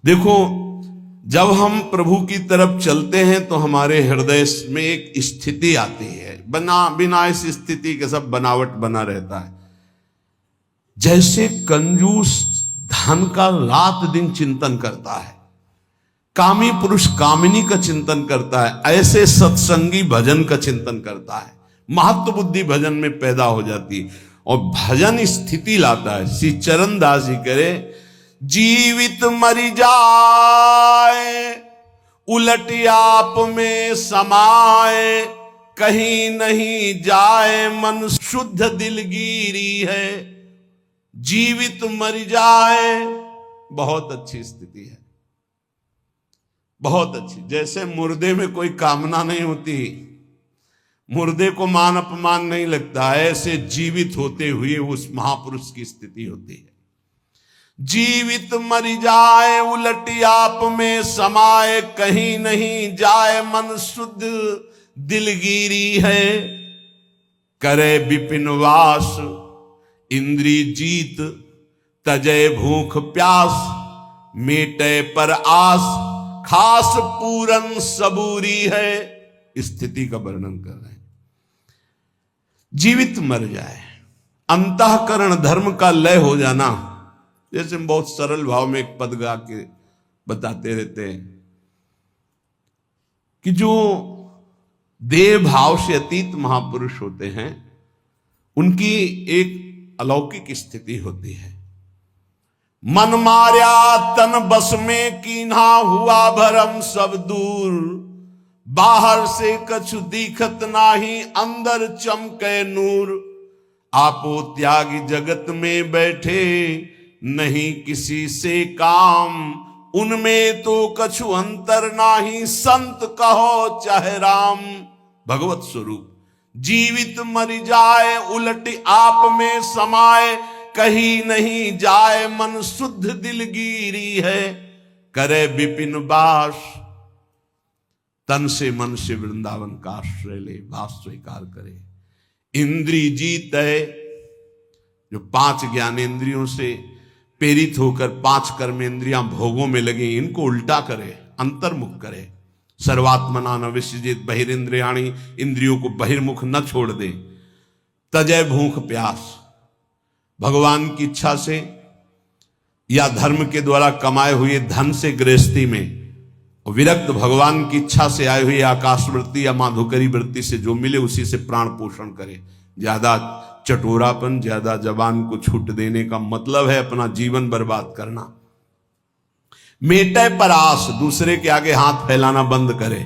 देखो, जब हम प्रभु की तरफ चलते हैं तो हमारे हृदय में एक स्थिति आती है, बिना इस स्थिति के सब बनावट बना रहता है। जैसे कंजूस धन का रात दिन चिंतन करता है, कामी पुरुष कामिनी का चिंतन करता है, ऐसे सत्संगी भजन का चिंतन करता है, महत्व बुद्धि भजन में पैदा हो जाती है और भजन स्थिति लाता है। श्री चरण दास जी करे, जीवित मरि जाए उलट आप में समाए, कहीं नहीं जाए मन शुद्ध दिलगीरी है। जीवित मरि जाए, बहुत अच्छी स्थिति है, बहुत अच्छी। जैसे मुर्दे में कोई कामना नहीं होती, मुर्दे को मान अपमान नहीं लगता, ऐसे जीवित होते हुए उस महापुरुष की स्थिति होती है। जीवित मरि जाए उलट आप में समाए, कहीं नहीं जाए मन शुद्ध दिलगीरी है। करे विपिन वास इंद्री जीत, तजय भूख प्यास, मेटे पर आस, खास पूरन सबूरी है। स्थिति का वर्णन कर रहे हैं। जीवित मर जाए, अंतःकरण धर्म का लय हो जाना। जैसे हम बहुत सरल भाव में एक पद गा के बताते रहते हैं कि जो देह भाव से अतीत महापुरुष होते हैं, उनकी एक अलौकिक स्थिति होती है। मन मार्या तन बस में कीन्हा, हुआ भरम सब दूर, बाहर से कछु दिखत नाही, अंदर चमके नूर। आपो त्यागी जगत में बैठे, नहीं किसी से काम, उनमें तो कछु अंतर नाही, संत कहो चाहे राम। भगवत स्वरूप। जीवित मरि जाए उलट आप में समाए, कहीं नहीं जाए मन शुद्ध दिलगीरी है। करे विपिन वास, तन से मन से वृंदावन का आश्रय ले, वास स्वीकार करे। इंद्री जीत है, जो 5 ज्ञानेंद्रियों से प्रेरित होकर 5 कर्मेंद्रियां भोगों में लगी, इनको उल्टा करे, अंतर्मुख करे। सर्वात्मना न विसृजित बहिरिंद्रियाणि, इंद्रियों को बहिर्मुख न छोड़ दे। तजय भूख प्यास, भगवान की इच्छा से या धर्म के द्वारा कमाए हुए धन से गृहस्थी में, विरक्त भगवान की इच्छा से आए हुए आकाशवृत्ति या माधुकरी वृत्ति से जो मिले उसी से प्राण पोषण करे। ज्यादा चटोरापन, ज्यादा जबान को छूट देने का मतलब है अपना जीवन बर्बाद करना। मेटे पर आस, दूसरे के आगे हाथ फैलाना बंद करे।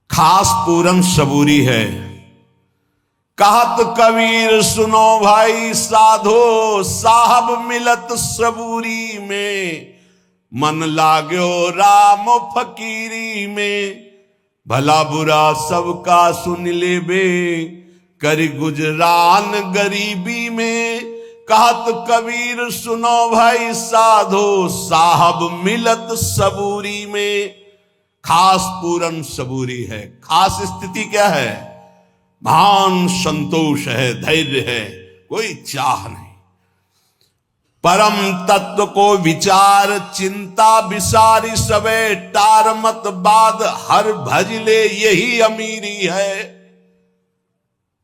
खास पूरन सबूरी है। कहत कबीर सुनो भाई साधो, साहब मिलत सबूरी में, मन लाग्यो राम फकीरी में। भला बुरा सबका सुन लेबे, करी गुजरान गरीबी में। कहत कबीर सुनो भाई साधो, साहब मिलत सबूरी में। खास पूरन सबूरी है। खास स्थिति क्या है? महान संतोष है, धैर्य है, कोई चाह नहीं। परम तत्व को विचार चिंता विसारी सबे, टार मत बाद हर भजले, यही अमीरी है।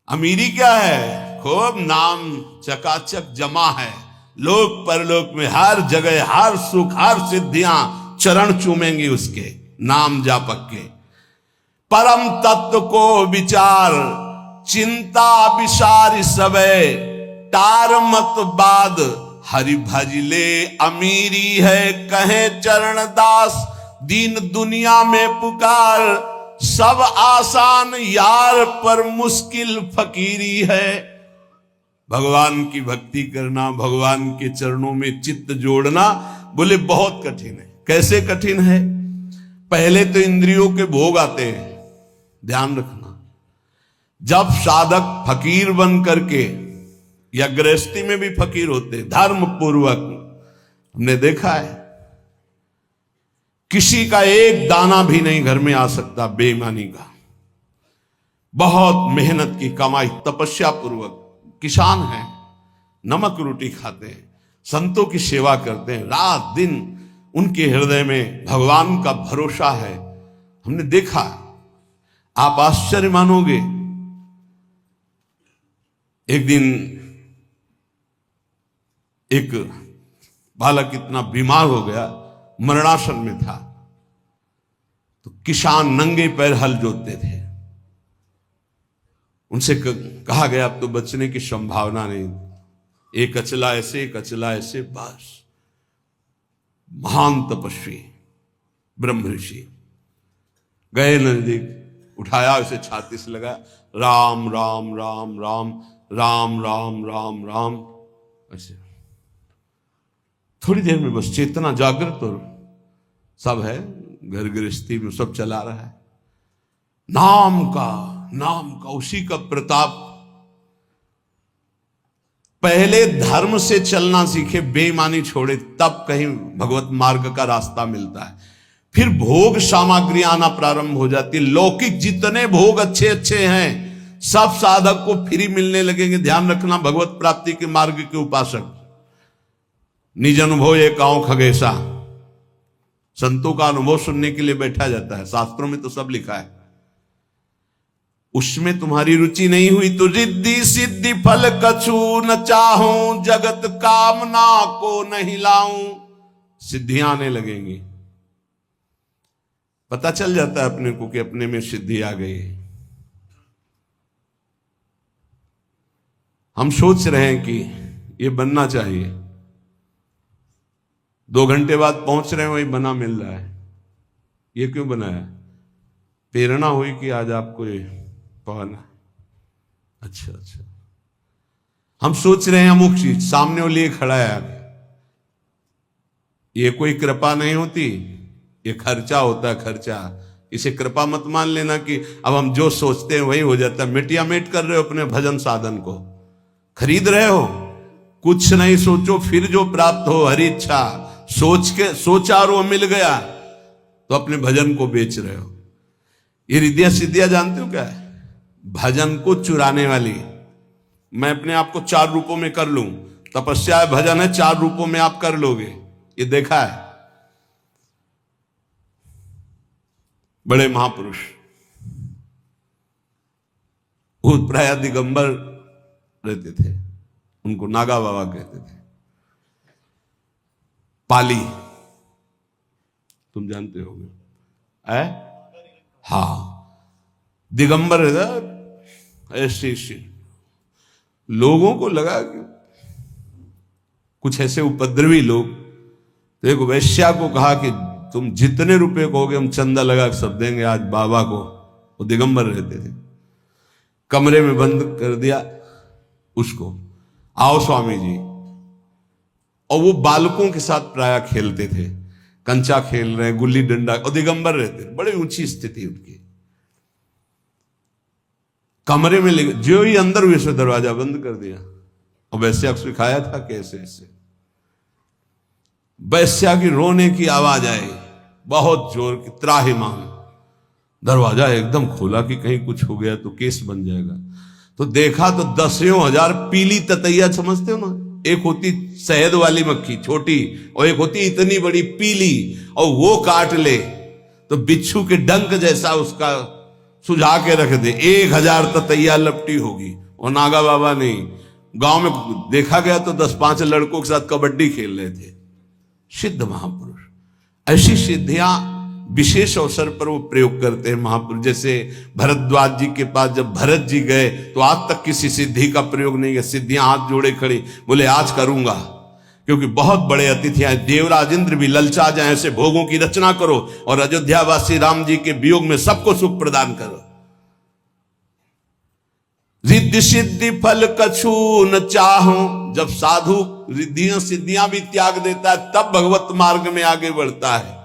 अमीरी क्या है? खूब नाम चकाचक जमा है, लोक परलोक में हर जगह हर सुख हर सिद्धियां चरण चूमेंगी उसके नाम जापक के। परम तत्व को विचार चिंता विसारी सबे, टार मत बाद हरि भजले अमीरी है। कहे चरण दास दीन दुनिया में पुकार, सब आसान यार पर मुश्किल फकीरी है। भगवान की भक्ति करना, भगवान के चरणों में चित्त जोड़ना, बोले बहुत कठिन है। कैसे कठिन है? पहले तो इंद्रियों के भोग आते हैं, ध्यान रखना। जब साधक फकीर बन करके, या गृहस्थी में भी फकीर होते धर्म पूर्वक, हमने देखा है किसी का एक दाना भी नहीं घर में आ सकता बेईमानी का। बहुत मेहनत की कमाई, तपस्या पूर्वक किसान हैं, नमक रोटी खाते हैं, संतों की सेवा करते हैं, रात दिन उनके हृदय में भगवान का भरोसा है। हमने देखा, आप आश्चर्य मानोगे। एक दिन एक बालक इतना बीमार हो गया, मरणासन में था, तो किसान नंगे पैर हल जोतते थे। उनसे कहा गया अब तो बचने की संभावना नहीं, एक अचला ऐसे एक अचला ऐसे, बस। महान तपस्वी ब्रह्म ऋषि गए नजदीक, उठाया, उसे छाती से लगा, राम राम राम राम राम राम राम राम, ऐसे। थोड़ी देर में बस चेतना जागृत और सब है, घर गृहस्थी में सब चला रहा है। नाम का उसी का प्रताप। पहले धर्म से चलना सीखे, बेईमानी छोड़े, तब कहीं भगवत मार्ग का रास्ता मिलता है। फिर भोग सामग्री आना प्रारंभ हो जाती है। लौकिक जितने भोग अच्छे अच्छे हैं, सब साधक को फ्री मिलने लगेंगे। ध्यान रखना, भगवत प्राप्ति के मार्ग के उपासक। निज अनुभव ये काओ खगेशा, संतों का अनुभव सुनने के लिए बैठा जाता है। शास्त्रों में तो सब लिखा है। उसमें तुम्हारी रुचि नहीं हुई तो रिद्धि सिद्धि फल कछु न चाहूं, जगत कामना को नहीं लाऊं, सिद्धियां आने लगेंगी। पता चल जाता है अपने को कि अपने में सिद्धि आ गई। हम सोच रहे हैं कि ये बनना चाहिए, 2 घंटे बाद पहुंच रहे हैं, वही बना मिल रहा है। ये क्यों बनाया? प्रेरणा हुई कि आज आपको ये पाना। अच्छा, हम सोच रहे हैं अमुक चीज, सामने वो लिए खड़ा है आगे। ये कोई कृपा नहीं होती, ये खर्चा होता है, खर्चा। इसे कृपा मत मान लेना कि अब हम जो सोचते हैं वही हो जाता है। मिटिया मेट कर रहे हो अपने भजन साधन को, खरीद रहे हो। कुछ नहीं सोचो, फिर जो प्राप्त हो हरि इच्छा, सोचा और वो मिल गया, तो अपने भजन को बेच रहे हो। ये रिद्धियां सिद्धियां जानते हो क्या है? भजन को चुराने वाली। मैं अपने आप को 4 रूपों में कर लूं, तपस्या है, भजन है, 4 रूपों में आप कर लोगे, ये देखा है। बड़े महापुरुष प्राय दिगंबर रहते थे, उनको नागा बाबा कहते थे। पाली तुम जानते होगे, हाँ, दिगंबर ऐसे लोगों को लगा कि कुछ ऐसे उपद्रवी लोग, तो एक वैश्या को कहा कि तुम जितने रुपए कहोगे हम चंदा लगा के सब देंगे आज बाबा को। वो दिगंबर रहते थे। कमरे में बंद कर दिया उसको, आओ स्वामी जी। और वो बालकों के साथ प्राय खेलते थे, कंचा खेल रहे हैं, गुल्ली डंडा, और दिगंबर रहते थे। बड़ी ऊंची स्थिति उनकी। कमरे में जो ही अंदर हुए से दरवाजा बंद कर दिया। और वैश्या को सिखाया था कैसे ऐसे। वैश्या की रोने की आवाज आई, बहुत जोर की, त्राहिमाम। दरवाजा एकदम खोला कि कहीं कुछ हो गया तो केस बन जाएगा। तो देखा तो 10,000 पीली ततैया, समझते हो ना, एक होती शहद वाली मक्खी छोटी, और एक होती इतनी बड़ी पीली, और वो काट ले तो बिच्छू के डंक जैसा उसका सुझा के रख दे, 1000 ततैया लपटी होगी। और नागा बाबा नहीं, गांव में देखा गया तो 10-5 लड़कों के साथ कबड्डी खेल रहे थे। सिद्ध महापुरुष ऐसी सिद्धियां विशेष अवसर पर वो प्रयोग करते हैं महापुरुष। जैसे भरद्वाज जी के पास जब भरत जी गए तो आज तक किसी सिद्धि का प्रयोग नहीं किया। सिद्धियां हाथ जोड़े खड़ी, बोले आज करूंगा, क्योंकि बहुत बड़े अतिथि आए। देवराज इंद्र भी ललचा जाए, ऐसे भोगों की रचना करो और अयोध्यावासी राम जी के वियोग में सबको सुख प्रदान करो। रिद्धि सिद्धि फल कछु न चाहूं। जब साधु रिद्धियां सिद्धियां भी त्याग देता है, तब भगवत मार्ग में आगे बढ़ता है।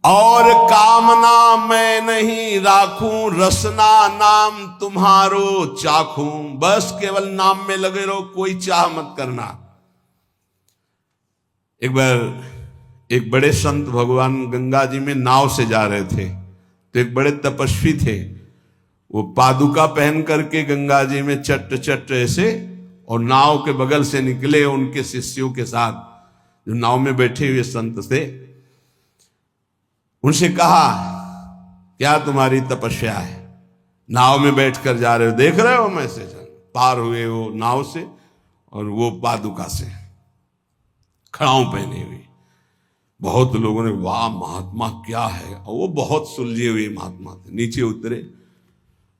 और कामना मैं नहीं राखूं, रसना नाम तुम्हारो चाखूं। बस केवल नाम में लगे रहो, कोई चाह मत करना। एक बार एक बड़े संत भगवान गंगा जी में नाव से जा रहे थे, तो एक बड़े तपस्वी थे, वो पादुका पहन करके गंगा जी में चट चट ऐसे, और नाव के बगल से निकले उनके शिष्यों के साथ। जो नाव में बैठे हुए संत से, उनसे कहा क्या तुम्हारी तपस्या है, नाव में बैठकर जा रहे हो, देख रहे हो मैसेज, पार हुए वो नाव से और वो पादुका से खड़ाऊ पहने हुए। बहुत लोगों ने वाह महात्मा क्या है, और वो बहुत सुलझे हुए महात्मा थे। नीचे उतरे,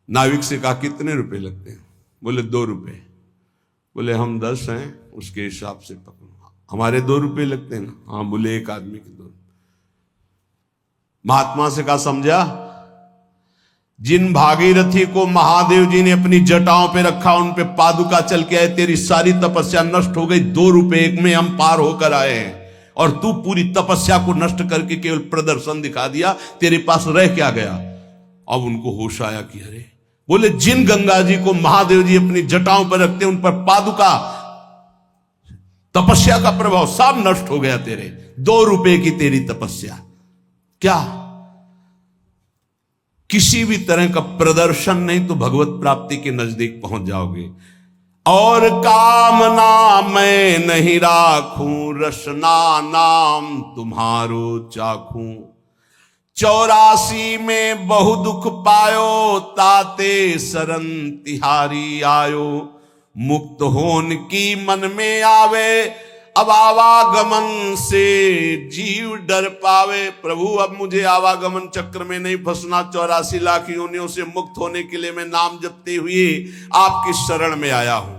नाविक से कहा कितने रुपए लगते हैं, बोले 2 रुपए। बोले हम 10 हैं, उसके हिसाब से पकड़ो, हमारे 2 रुपए लगते हैं ना, हाँ। बोले एक आदमी के 2। महात्मा से कहा समझा, जिन भागीरथी को महादेव जी ने अपनी जटाओं पे रखा, उन पे पादुका चल के आए, तेरी सारी तपस्या नष्ट हो गई, 2 रुपए एक में हम पार होकर आए हैं, और तू पूरी तपस्या को नष्ट करके केवल प्रदर्शन दिखा दिया, तेरे पास रह क्या गया। अब उनको होश आया कि अरे, बोले जिन गंगा जी को महादेव जी अपनी जटाओं पर रखते हैं, उन पर पादुका, तपस्या का प्रभाव सब नष्ट हो गया तेरे, 2 रुपए की तेरी तपस्या। क्या किसी भी तरह का प्रदर्शन नहीं तो भगवत प्राप्ति के नजदीक पहुंच जाओगे। और कामना मैं नहीं राखूं, रसना नाम तुम्हारो चाखूं, 84 में बहु दुख पायो, ताते शरण तिहारी आयो, मुक्त होन की मन में आवे, अब आवागमन से जीव डर पावे। प्रभु अब मुझे आवागमन चक्र में नहीं फंसना, 84 लाख योनियों से मुक्त होने के लिए मैं नाम जपते हुए आपकी शरण में आया हूं।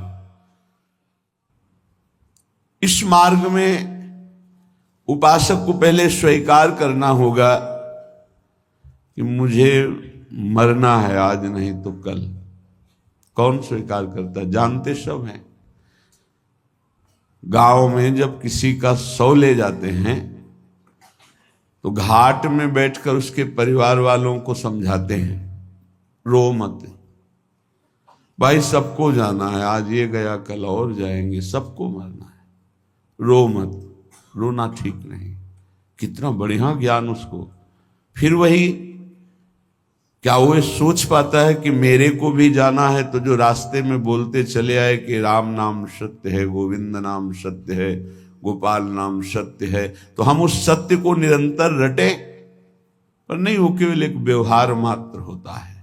इस मार्ग में उपासक को पहले स्वीकार करना होगा कि मुझे मरना है, आज नहीं तो कल। कौन स्वीकार करता है, जानते सब हैं। गांव में जब किसी का शव ले जाते हैं तो घाट में बैठकर उसके परिवार वालों को समझाते हैं, रो मत भाई, सबको जाना है, आज ये गया कल और जाएंगे, सबको मरना है, रो मत, रोना ठीक नहीं। कितना बढ़िया ज्ञान उसको। फिर वही, क्या वो ये सोच पाता है कि मेरे को भी जाना है, तो जो रास्ते में बोलते चले आए कि राम नाम सत्य है, गोविंद नाम सत्य है, गोपाल नाम सत्य है, तो हम उस सत्य को निरंतर रटे, पर नहीं, वो केवल एक व्यवहार मात्र होता है।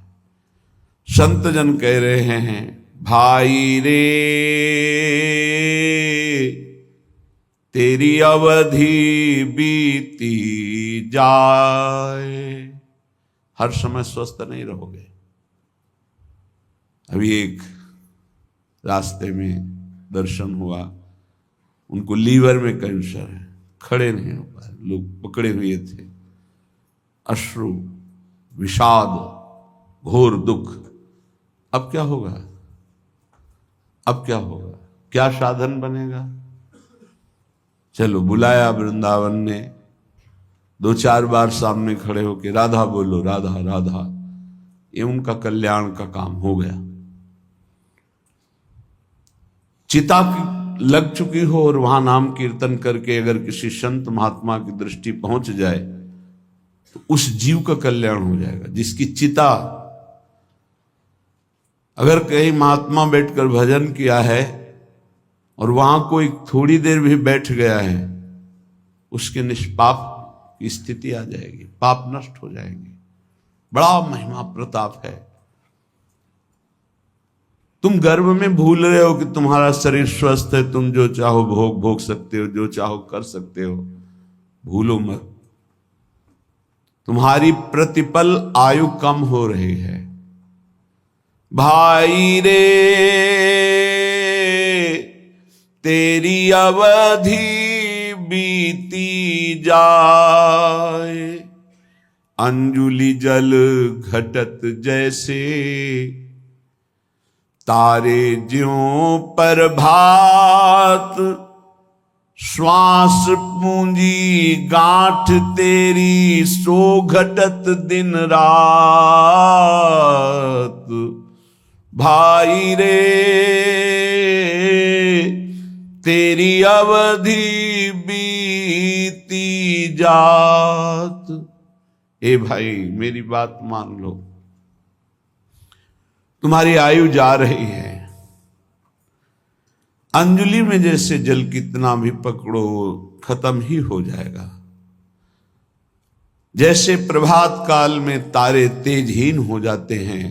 संत जन कह रहे हैं, भाई रे तेरी अवधि बीती जाए, हर समय स्वस्थ नहीं रहोगे। अभी एक रास्ते में दर्शन हुआ, उनको लीवर में कैंसर है, खड़े नहीं हो पाए, लोग पकड़े हुए थे, अश्रु, विषाद, घोर दुख। अब क्या होगा, अब क्या होगा, क्या साधन बनेगा। चलो बुलाया वृंदावन ने, 2-4 बार सामने खड़े होके राधा बोलो, राधा राधा, ये उनका कल्याण का काम हो गया। चिता लग चुकी हो और वहां नाम कीर्तन करके अगर किसी संत महात्मा की दृष्टि पहुंच जाए तो उस जीव का कल्याण हो जाएगा। जिसकी चिता, अगर कहीं महात्मा बैठकर भजन किया है और वहां कोई थोड़ी देर भी बैठ गया है, उसके निष्पाप की स्थिति आ जाएगी, पाप नष्ट हो जाएंगे। बड़ा महिमा प्रताप है। तुम गर्भ में भूल रहे हो कि तुम्हारा शरीर स्वस्थ है, तुम जो चाहो भोग सकते हो, जो चाहो कर सकते हो, भूलो मत। तुम्हारी प्रतिपल आयु कम हो रही है। भाई रे तेरी अवधि बीती जाए, अंजुलि जल घटत जैसे, तारे ज्यों पर भात, श्वास पूंजी गांठ तेरी, सो घटत दिन रात। भाई रे तेरी अवधि बीती जात। ए भाई मेरी बात मान लो, तुम्हारी आयु जा रही है। अंजुलि में जैसे जल कितना भी पकड़ो, खत्म ही हो जाएगा। जैसे प्रभात काल में तारे तेजहीन हो जाते हैं,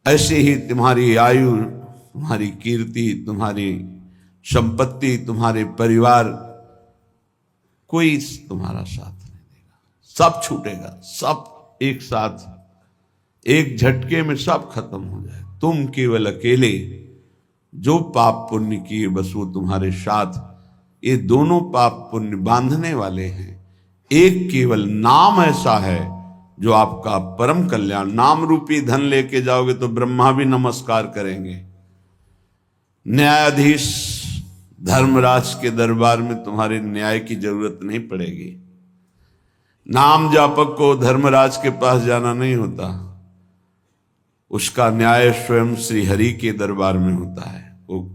ऐसे ही तुम्हारी आयु, तुम्हारी कीर्ति, तुम्हारी संपत्ति, तुम्हारे परिवार, कोई तुम्हारा साथ नहीं देगा। सब छूटेगा, सब एक साथ, एक झटके में सब खत्म हो जाए। तुम केवल अकेले जो पाप पुण्य किए बस वो तुम्हारे साथ, ये दोनों पाप पुण्य बांधने वाले हैं। एक केवल नाम ऐसा है जो आपका परम कल्याण, नाम रूपी धन लेके जाओगे तो ब्रह्मा भी नमस्कार करेंगे। न्यायाधीश धर्मराज के दरबार में तुम्हारे न्याय की जरूरत नहीं पड़ेगी। नाम जापक को धर्मराज के पास जाना नहीं होता, उसका न्याय स्वयं श्री हरि के दरबार में होता है। वो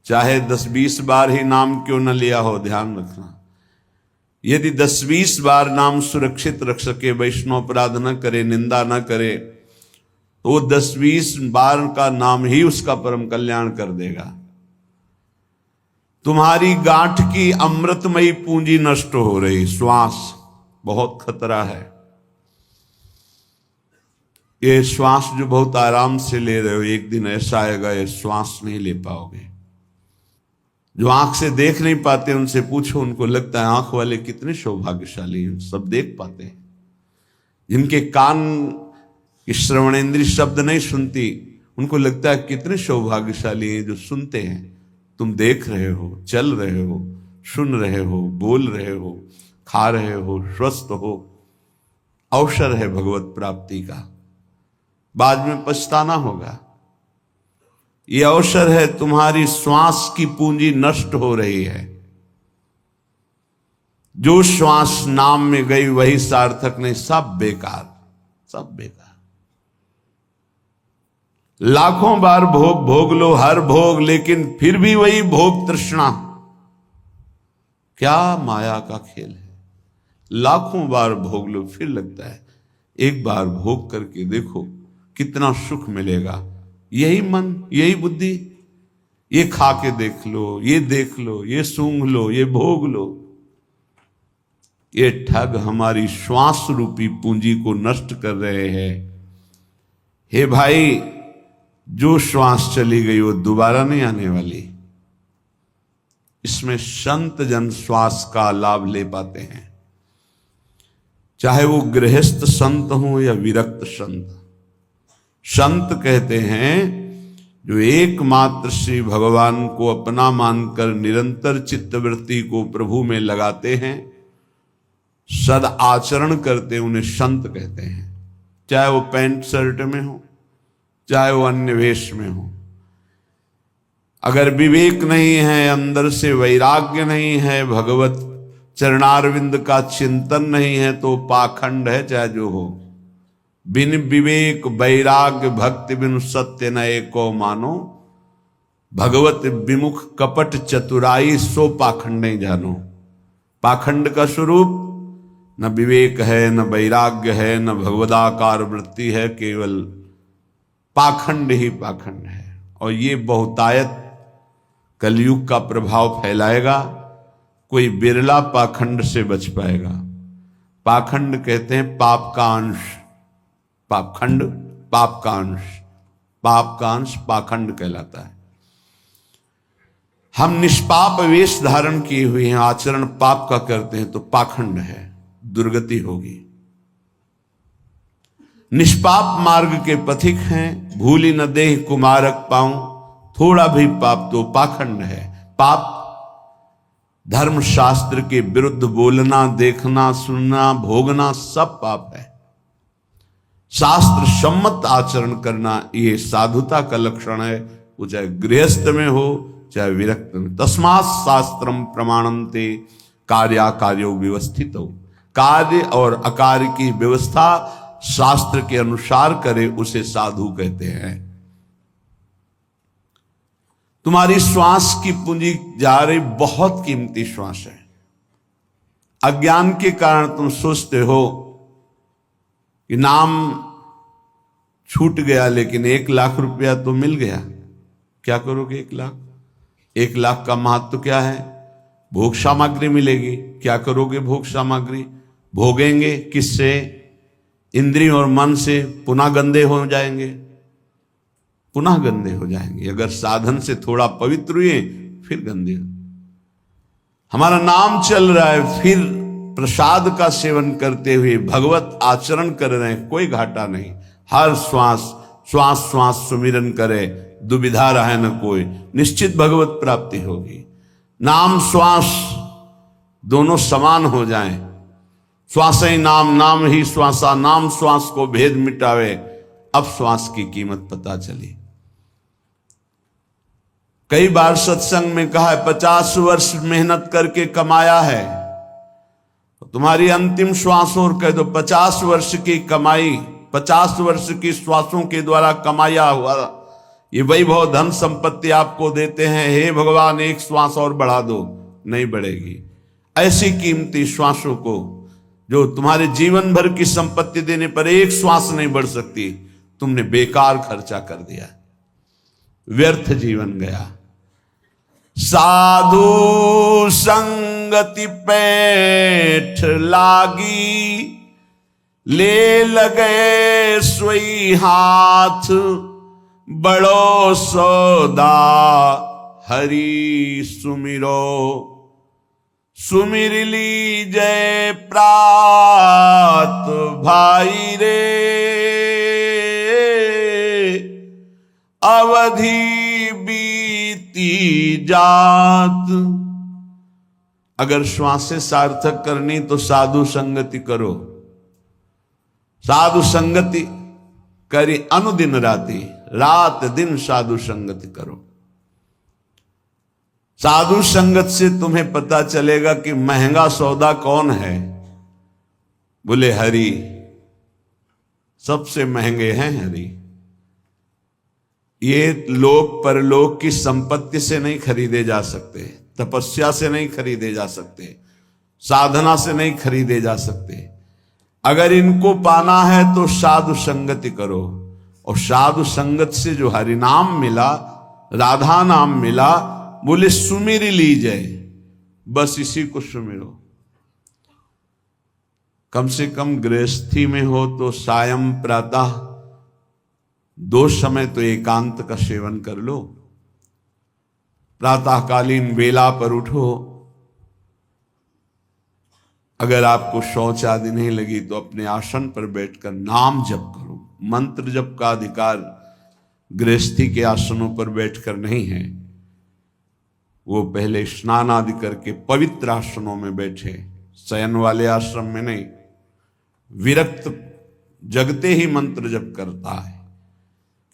चाहे 10-20 बार ही नाम क्यों न लिया हो, ध्यान रखना। यदि 10-20 बार नाम सुरक्षित रख सके, वैष्णव अपराध न करे, निंदा न करे, तो 10-20 बार का नाम ही उसका परम कल्याण कर देगा। तुम्हारी गांठ की अमृतमयी पूंजी नष्ट हो रही, श्वास, बहुत खतरा है। ये श्वास जो बहुत आराम से ले रहे हो, एक दिन ऐसा आएगा ये श्वास नहीं ले पाओगे। जो आंख से देख नहीं पाते उनसे पूछो, उनको लगता है आंख वाले कितने सौभाग्यशाली हैं, सब देख पाते हैं। जिनके कान की श्रवणेंद्रिय शब्द नहीं सुनती, उनको लगता है कितने सौभाग्यशाली हैं जो सुनते हैं। तुम देख रहे हो, चल रहे हो, सुन रहे हो, बोल रहे हो, खा रहे हो, स्वस्थ हो, अवसर है भगवत प्राप्ति का। बाद में पछताना होगा। ये अवसर है, तुम्हारी श्वास की पूंजी नष्ट हो रही है। जो श्वास नाम में गई वही सार्थक नहीं, सब बेकार, सब बेकार। लाखों बार भोग भोग लो, हर भोग, लेकिन फिर भी वही भोग तृष्णा। क्या माया का खेल है। लाखों बार भोग लो, फिर लगता है एक बार भोग करके देखो कितना सुख मिलेगा। यही मन, यही बुद्धि, ये खा के देख लो, ये देख लो, ये सूंघ लो, ये भोग लो। ये ठग हमारी श्वास रूपी पूंजी को नष्ट कर रहे हैं। हे भाई, जो श्वास चली गई वो दोबारा नहीं आने वाली। इसमें संत जन श्वास का लाभ ले पाते हैं, चाहे वो गृहस्थ संत हो या विरक्त संत। संत कहते हैं जो एकमात्र श्री भगवान को अपना मानकर निरंतर चित्तवृत्ति को प्रभु में लगाते हैं, सद आचरण करते, उन्हें संत कहते हैं। चाहे वो पैंट शर्ट में हो, चाहे वो अन्य वेश में हो। अगर विवेक नहीं है, अंदर से वैराग्य नहीं है, भगवत चरणारविंद का चिंतन नहीं है, तो पाखंड है चाहे जो हो। बिन विवेक वैराग्य भक्ति बिनु सत्य न एको मानो, भगवत विमुख कपट चतुराई सो पाखंड नहीं जानो। पाखंड का स्वरूप न विवेक है, न वैराग्य है, न भगवदाकार वृत्ति है, केवल पाखंड ही पाखंड है। और ये बहुतायत कलयुग का प्रभाव फैलाएगा। कोई बिरला पाखंड से बच पाएगा। पाखंड कहते हैं पाप का अंश, पापखंड पाप का अंश, पाप का अंश पाखंड कहलाता है। हम निष्पाप वेश धारण किए हुए हैं, आचरण पाप का करते हैं तो पाखंड है, दुर्गति होगी। निष्पाप मार्ग के पथिक हैं, भूली न देह कुमारक पाऊं, थोड़ा भी पाप तो पाखंड है। पाप धर्म शास्त्र के विरुद्ध बोलना, देखना, सुनना, भोगना सब पाप है। शास्त्र सम्मत आचरण करना ये साधुता का लक्षण है, वो चाहे गृहस्थ में हो चाहे विरक्त में। तस्मात् शास्त्रम प्रमाणन्ते कार्याकार्यो व्यवस्थितो। कार्य और अकार्य की व्यवस्था शास्त्र के अनुसार करे उसे साधु कहते हैं। तुम्हारी श्वास की पूंजी जा रही, बहुत कीमती श्वास है। अज्ञान के कारण तुम सोचते हो कि नाम छूट गया, लेकिन 1 लाख रुपया तो मिल गया। क्या करोगे 1 लाख? 1 लाख का महत्व क्या है? भोग सामग्री मिलेगी। क्या करोगे भोग सामग्री? भोगेंगे किससे? इंद्रिय और मन से। पुनः गंदे हो जाएंगे, पुनः गंदे हो जाएंगे। अगर साधन से थोड़ा पवित्र हुए फिर गंदे हो। हमारा नाम चल रहा है, फिर प्रसाद का सेवन करते हुए भगवत आचरण कर रहे हैं, कोई घाटा नहीं। हर श्वास श्वास श्वास सुमिरन करे, दुविधा रहे न कोई, निश्चित भगवत प्राप्ति होगी। नाम श्वास दोनों समान हो जाएं। श्वास ही नाम, नाम ही श्वासा, नाम श्वास को भेद मिटावे। अब श्वास की कीमत पता चली। कई बार सत्संग में कहा है 50 वर्ष मेहनत करके कमाया है, तुम्हारी अंतिम श्वास और कह दो 50 वर्ष की कमाई, 50 वर्ष की श्वासों के द्वारा कमाया हुआ ये वैभव धन संपत्ति आपको देते हैं। हे भगवान एक श्वास और बढ़ा दो, नहीं बढ़ेगी। ऐसी कीमती श्वासों को जो तुम्हारे जीवन भर की संपत्ति देने पर एक श्वास नहीं बढ़ सकती, तुमने बेकार खर्चा कर दिया, व्यर्थ जीवन गया। साधु संगति पैठ लागी, ले लगे सोई हाथ, बड़ो सौदा हरि सुमिरो, सुमिर लीजय प्रात भाई रे, अवधि बीती जात। अगर श्वासें सार्थक करनी तो साधु संगति करो। साधु संगति करी अनुदिन राति, रात दिन साधु संगति करो। साधु संगत से तुम्हें पता चलेगा कि महंगा सौदा कौन है। बोले हरि, सबसे महंगे हैं हरि। ये लोक परलोक की संपत्ति से नहीं खरीदे जा सकते, तपस्या से नहीं खरीदे जा सकते, साधना से नहीं खरीदे जा सकते। अगर इनको पाना है तो साधु संगति करो। और साधु संगत से जो हरि नाम मिला, राधा नाम मिला, बोले सुमिर लीजिए, बस इसी को सुमिरो। कम से कम गृहस्थी में हो तो सायं प्रातः 2 समय तो एकांत का सेवन कर लो। प्रातःकालीन वेला पर उठो। अगर आपको शौच आदि नहीं लगी तो अपने आसन पर बैठकर नाम जप करो। मंत्र जप का अधिकार गृहस्थी के आसनों पर बैठकर नहीं है। वो पहले स्नान आदि करके पवित्र आसनों में बैठे, शयन वाले आश्रम में नहीं। विरक्त जगते ही मंत्र जप करता है,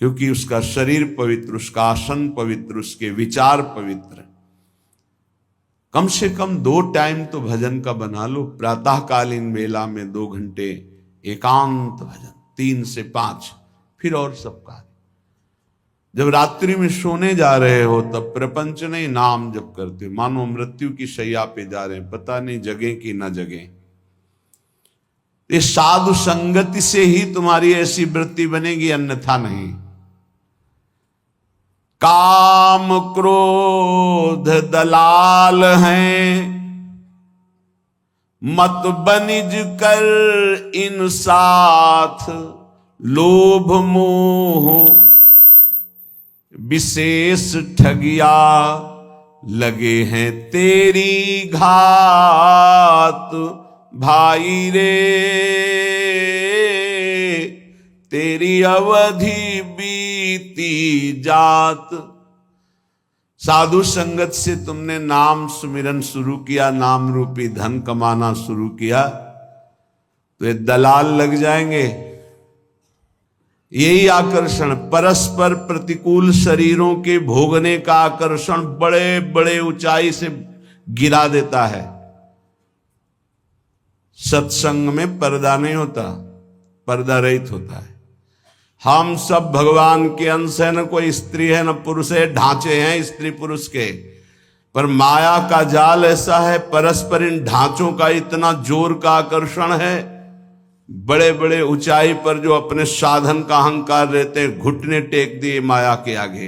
क्योंकि उसका शरीर पवित्र, उसका आसन पवित्र, उसके विचार पवित्र। कम से कम 2 टाइम तो भजन का बना लो। प्रातःकालीन वेला में 2 घंटे एकांत भजन, 3 से 5, फिर और सब कार्य। जब रात्रि में सोने जा रहे हो तब प्रपंच नहीं, नाम जप करते, मानो मृत्यु की शैया पे जा रहे हैं, पता नहीं जगे कि न जगे। इस साधु संगति से ही तुम्हारी ऐसी वृत्ति बनेगी, अन्यथा नहीं। काम क्रोध दलाल हैं, मत बनिज कर इन साथ, लोभ मोह विशेष ठगिया, लगे हैं तेरी घात भाई रे, तेरी अवधि बीती जात। साधु संगत से तुमने नाम सुमिरन शुरू किया, नाम रूपी धन कमाना शुरू किया, तो ये दलाल लग जाएंगे। यही आकर्षण, परस्पर प्रतिकूल शरीरों के भोगने का आकर्षण बड़े बड़े ऊंचाई से गिरा देता है। सत्संग में पर्दा नहीं होता, पर्दा रहित होता है। हम सब भगवान के अंश है, न कोई स्त्री है न पुरुष है, ढांचे हैं स्त्री पुरुष के, पर माया का जाल ऐसा है, परस्पर इन ढांचों का इतना जोर का आकर्षण है। बड़े बड़े ऊंचाई पर जो अपने साधन का अहंकार रहते हैं, घुटने टेक दिए माया के आगे।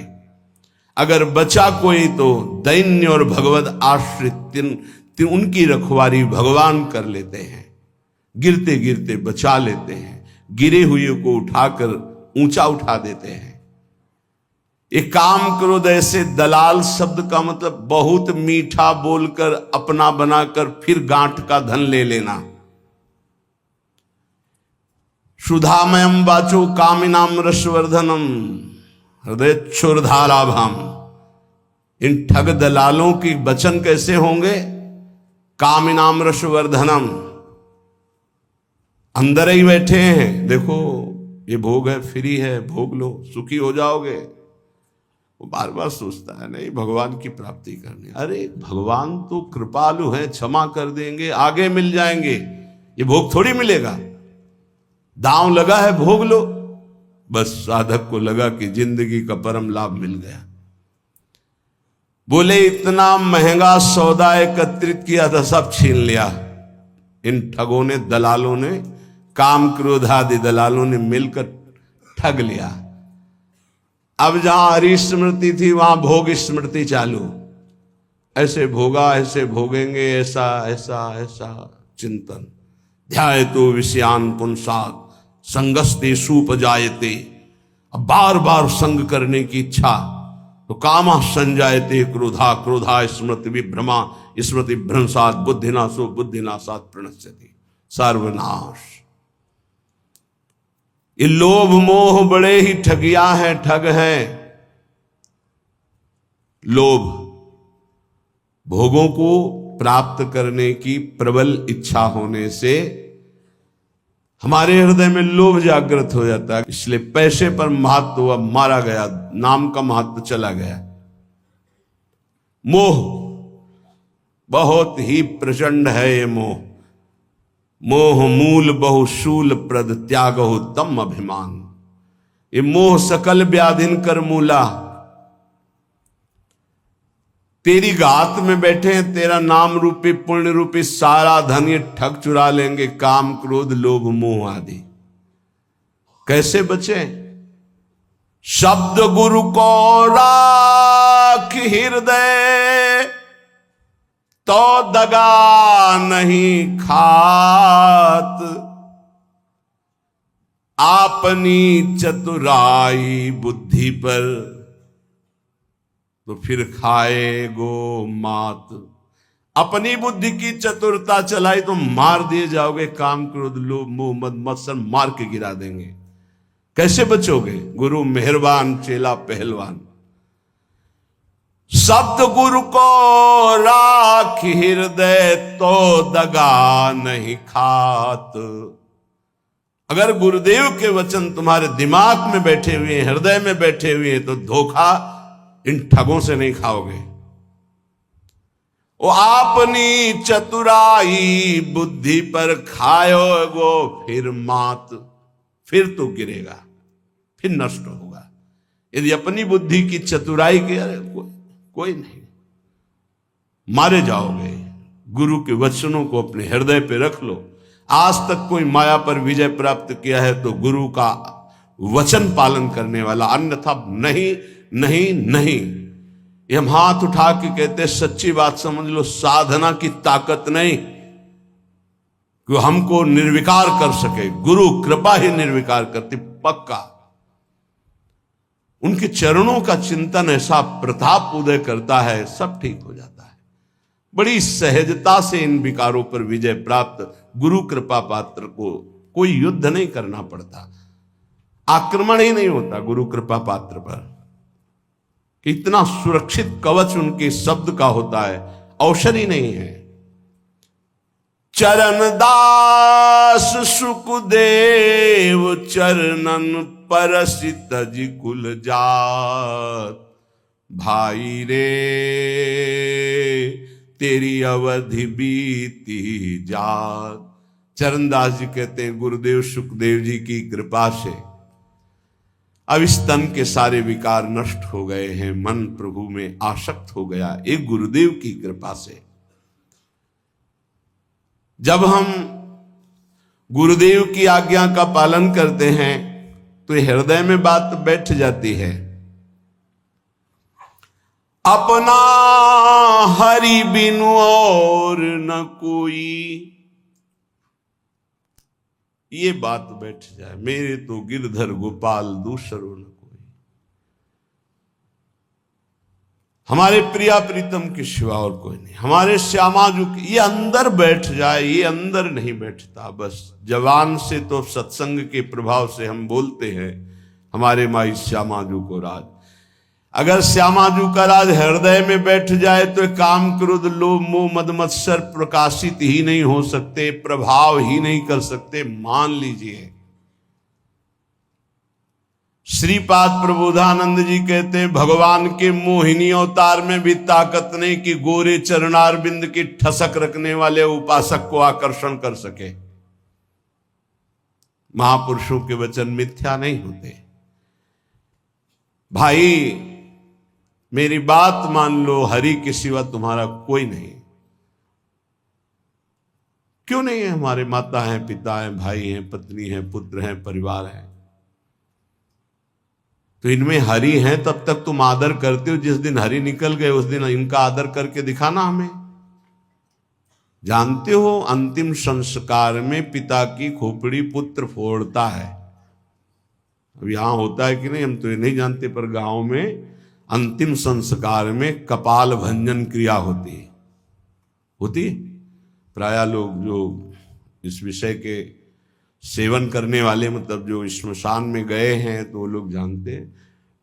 अगर बचा कोई तो दैन्य और भगवत आश्रित उनकी रखवारी भगवान कर लेते हैं, गिरते गिरते बचा लेते हैं, गिरे हुए को उठाकर ऊंचा उठा देते हैं। एक काम क्रोध ऐसे दलाल शब्द का मतलब बहुत मीठा बोलकर अपना बनाकर फिर गांठ का धन ले लेना। सुधामयम वाचो कामिनाम रसवर्धनम हृदय क्षुरधाराभाम। इन ठग दलालों के वचन कैसे होंगे? कामिनाम रसवर्धनम, अंदर ही बैठे हैं, देखो ये भोग है, फ्री है, भोग लो, सुखी हो जाओगे। वो बार बार सोचता है नहीं भगवान की प्राप्ति करनी। अरे भगवान तो कृपालु हैं, क्षमा कर देंगे, आगे मिल जाएंगे, ये भोग थोड़ी मिलेगा। दांव लगा है, भोग लो। बस साधक को लगा कि जिंदगी का परम लाभ मिल गया। बोले इतना महंगा सौदा एकत्रित किया था, सब छीन लिया। इन ठगों ने, दलालों ने, काम क्रोध आदि दलालों ने मिलकर ठग लिया। अब जहां हरि स्मृति थी वहां भोग स्मृति चालू। ऐसे भोगा, ऐसे भोगेंगे, ऐसा ऐसा ऐसा चिंतन। ध्यायतो विषयान पुंसात् संगस्ते सुपजायते। अब बार बार संग करने की इच्छा तो कामा संजायते क्रोधा, क्रोधा स्मृति विभ्रमा, स्मृति भ्रंशात् बुद्धिनाशो, बुद्धिनाशात् प्रणश्यति। सर्वनाश। ये लोभ मोह बड़े ही ठगिया हैं, ठग हैं। लोभ, भोगों को प्राप्त करने की प्रबल इच्छा होने से हमारे हृदय में लोभ जागृत हो जाता है। इसलिए पैसे पर महत्व हुआ, मारा गया, नाम का महत्व चला गया। मोह बहुत ही प्रचंड है ये मोह। मोह मूल बहुशूल प्रद त्यागहु तम अभिमान। ये मोह सकल व्याधिन कर मूला। तेरी गात में बैठे हैं, तेरा नाम रूपी पुण्य रूपी सारा धन ये ठग चुरा लेंगे। काम क्रोध लोभ मोह आदि। कैसे बचे? शब्द गुरु को राख हृदय, तो दगा नहीं खात। आपनी चतुराई बुद्धि पर तो फिर खाएगो मात। अपनी बुद्धि की चतुरता चलाई तो मार दिए जाओगे। काम क्रोध लोभ मोह मद मत्सर मार के गिरा देंगे। कैसे बचोगे? गुरु मेहरबान, चेला पहलवान। शब्द गुरु को राख हृदय, तो दगा नहीं खात। अगर गुरुदेव के वचन तुम्हारे दिमाग में बैठे हुए हैं, हृदय में बैठे हुए हैं, तो धोखा इन ठगों से नहीं खाओगे। वो आपनी चतुराई बुद्धि पर खाओगो फिर मात। फिर तो गिरेगा, फिर नष्ट होगा। यदि अपनी बुद्धि की चतुराई के, अरे कोई नहीं, मारे जाओगे। गुरु के वचनों को अपने हृदय पे रख लो। आज तक कोई माया पर विजय प्राप्त किया है तो गुरु का वचन पालन करने वाला, अन्यथा नहीं नहीं नहीं। ये हम हाथ उठा के कहते, सच्ची बात समझ लो, साधना की ताकत नहीं कि हमको निर्विकार कर सके। गुरु कृपा ही निर्विकार करती, पक्का। उनके चरणों का चिंतन ऐसा प्रताप उदय करता है, सब ठीक हो जाता है। बड़ी सहजता से इन विकारों पर विजय प्राप्त। गुरु कृपा पात्र को कोई युद्ध नहीं करना पड़ता, आक्रमण ही नहीं होता गुरु कृपा पात्र पर। इतना सुरक्षित कवच उनके शब्द का होता है, औषधि नहीं है। चरण दास सुखदेव चरणन परसित जी कुल जात। भाई रे तेरी अवधि बीती जात। चरणदास जी कहते हैं गुरुदेव सुखदेव जी की कृपा से अब इस तन के सारे विकार नष्ट हो गए हैं, मन प्रभु में आसक्त हो गया, एक गुरुदेव की कृपा से। जब हम गुरुदेव की आज्ञा का पालन करते हैं तो हृदय में बात बैठ जाती है। अपना हरि बिनु और न कोई। ये बात बैठ जाए, मेरे तो गिरधर गोपाल दूसरो न कोई। हमारे प्रिया प्रीतम के सिवा और कोई नहीं, हमारे श्यामा जो ये अंदर बैठ जाए, ये अंदर नहीं बैठता। बस जवान से तो सत्संग के प्रभाव से हम बोलते हैं हमारे माई श्यामाजू को राज। अगर श्यामाजू का राज हृदय में बैठ जाए तो काम क्रोध लोभ मोह मद मत्सर प्रकाशित ही नहीं हो सकते, प्रभाव ही नहीं कर सकते। मान लीजिए श्रीपाद प्रबोधानंद जी कहते हैं भगवान के मोहिनी अवतार में भी ताकत नहीं कि गोरे चरणारविंद की ठसक रखने वाले उपासक को आकर्षण कर सके। महापुरुषों के वचन मिथ्या नहीं होते। भाई मेरी बात मान लो, हरि के सिवा तुम्हारा कोई नहीं। क्यों नहीं है? हमारे माता हैं, पिता हैं, भाई हैं, पत्नी हैं, पुत्र हैं, परिवार है। तो इनमें हरि हैं तब तक तुम आदर करते हो। जिस दिन हरि निकल गए उस दिन इनका आदर करके दिखाना हमें। जानते हो अंतिम संस्कार में पिता की खोपड़ी पुत्र फोड़ता है। अब यहां होता है कि नहीं हम तो ये नहीं जानते, पर गांव में अंतिम संस्कार में कपाल भंजन क्रिया होती है। प्राय लोग जो इस विषय के सेवन करने वाले, मतलब जो श्मशान में गए हैं, तो वो लोग जानते हैं।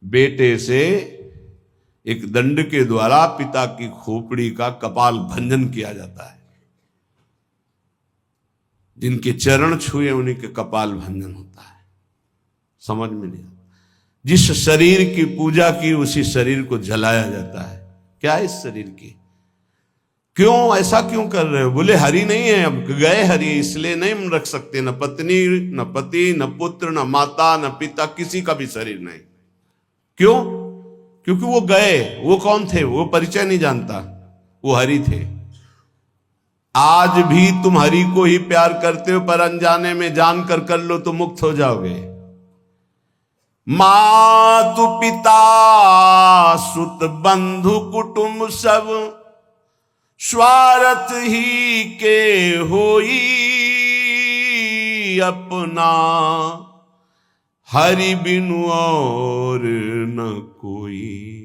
बेटे से एक दंड के द्वारा पिता की खोपड़ी का कपाल भंजन किया जाता है। जिनके चरण छुए उन्हीं के कपाल भंजन होता है। समझ में नहीं आता। जिस शरीर की पूजा की उसी शरीर को जलाया जाता है। क्या है इस शरीर की? क्यों ऐसा क्यों कर रहे हो? बोले हरि नहीं है, अब गए हरि, इसलिए नहीं रख सकते। न पत्नी, न पति, न पुत्र, न माता, न पिता, किसी का भी शरीर नहीं। क्यों? क्योंकि वो गए। वो कौन थे? वो परिचय नहीं जानता, वो हरि थे। आज भी तुम हरि को ही प्यार करते हो, पर अनजाने में जानकर कर लो तो मुक्त हो जाओगे। मातु पिता सुत बंधु कुटुंब सब स्वार्थ ही के होई, अपना हरि बिनु और न कोई।